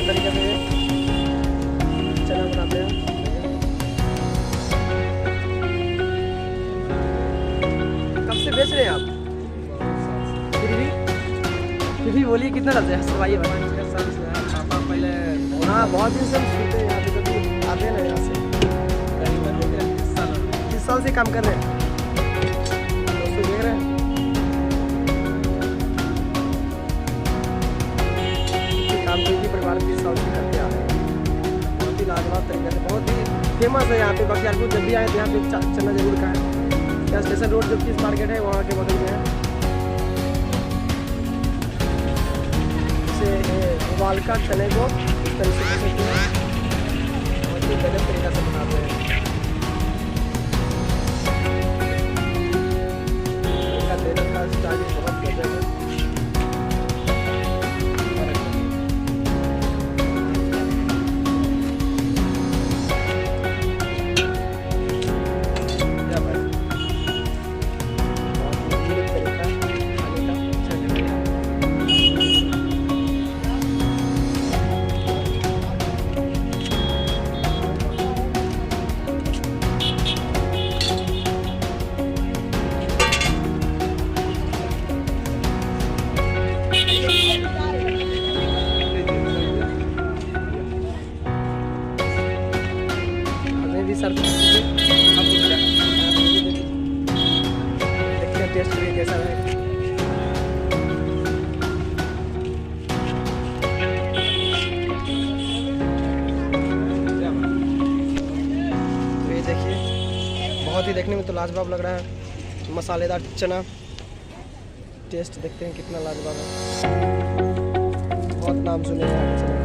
तरीके से चना बनाते हैं। कब से बेच रहे हैं आप? फिर भी बोलिए कितना डालते हैं? सवाइए पापा पहले। हाँ, बहुत दिन से हम सुनते हैं यहाँ पे, कभी आते हैं ना यहाँ से। करीबन हो गया 30 साल से काम कर रहे हैं। दोस्तों देख रहे हैं, काम कोई भी परिवार 30 साल से करते आ रहे हैं। बहुत ही लाजवाब तरीके से, बहुत ही फेमस है यहाँ पे बख्तियारपुर। जब भी आए तो यहाँ पे चना जरूर खाएं। यहाँ स्टेशन रोड जो फिश मार्केट है वहाँ के बगल में है। इसे उबाल कर चने को इस तरीके से बहुत ही गलत तरीका से बनाते हैं। इनका तेल का स्टाइल बहुत गजब है। सर देखते हैं टेस्ट भी कैसा है। तो ये देखिए, बहुत ही देखने में तो लाजवाब लग रहा है। मसालेदार चना, टेस्ट देखते हैं कितना लाजवाब है। बहुत नाम सुने हैं यहाँ के चने।